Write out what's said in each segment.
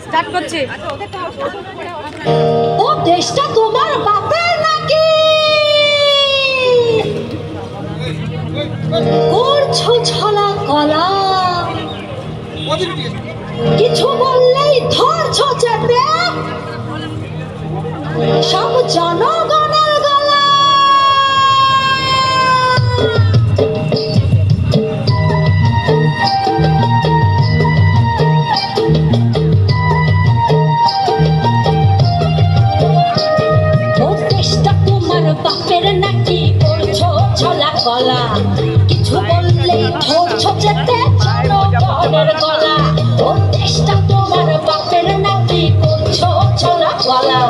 Start করছি। ও দেশটা তোমার বাপের নাকি? করছো ছলা কলা, কিছু বললেই ধরছো চেপে সব জনগণের গলা। বাপের নাকি করছো ছলা কলা, কিছু বললেই ধরছো যেতে জনগণের গলা। ও দেশটা তোমার বাপের নাকি করছো ছলা কলা,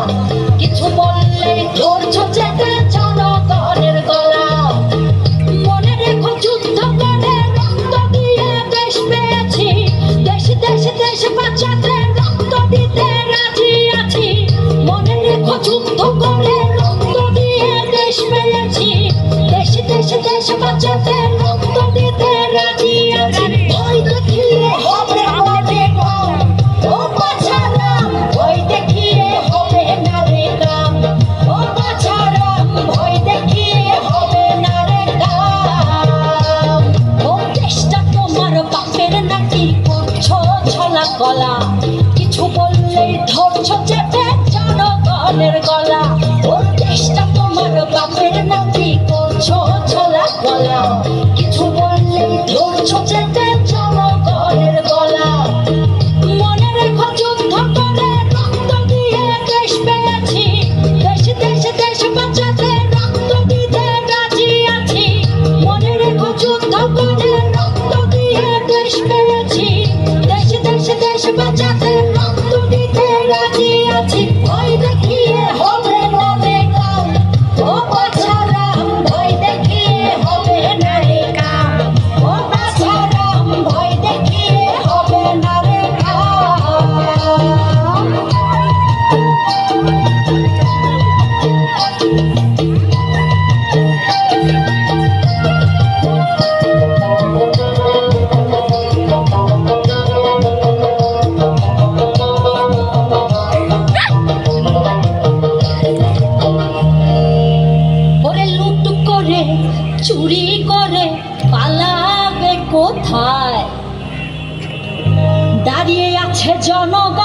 কিছু বললেই ধরছো যেতে জনগণের গলা। মনে রেখো যুদ্ধ করে রক্ত দিয়ে দেশ পেয়েছি, দেশ দেশ দেশ বাঁচাতে রক্ত দিতে রাজি আছি। মনে রেখো যুদ্ধ করে দেশ পেয়েছি, দেশ দেশ দেশ বাঁচাতে রক্ত দিতে রাজি আছি। ভয় দেখিয়ে হবে হবে কাম, ও বাছারাম ভয় দেখিয়ে হবে না রে কাম, ও বাছারাম ভয় দেখিয়ে হবে না রে কাম। ও দেশটা তোমার বাপের নাকি করছো ছলা কলা, কিছু বললেই ধরছো চেপে জনগণের গলা। ও দেশটা তোমার বাপের নাকি করছো ছলা কলা, কিছু বললেই ধরছো যেতে জনগণের গলা। মনে রেখো যুদ্ধ করে রক্ত দিয়ে দেশ পেয়েছি, দেশ দেশ দেশ বাঁচাতে রক্ত দিতে রাজি আছি। মনে রেখো যুদ্ধ করে রক্ত দিয়ে দেশ পেয়েছি, দেশ দেশ দেশ বাঁচাতে রক্ত দিতে রাজি আছি। ভয় দেখিয়ে হবে না রে কাম, ও বাছারাম ভয় দেখিয়ে হবে না রে কাম, ও বাছারাম ভয় দেখিয়ে হবে না রে কাম। চুরি করে পালাবে কোথায়? দাঁড়িয়ে আছে জনগণ।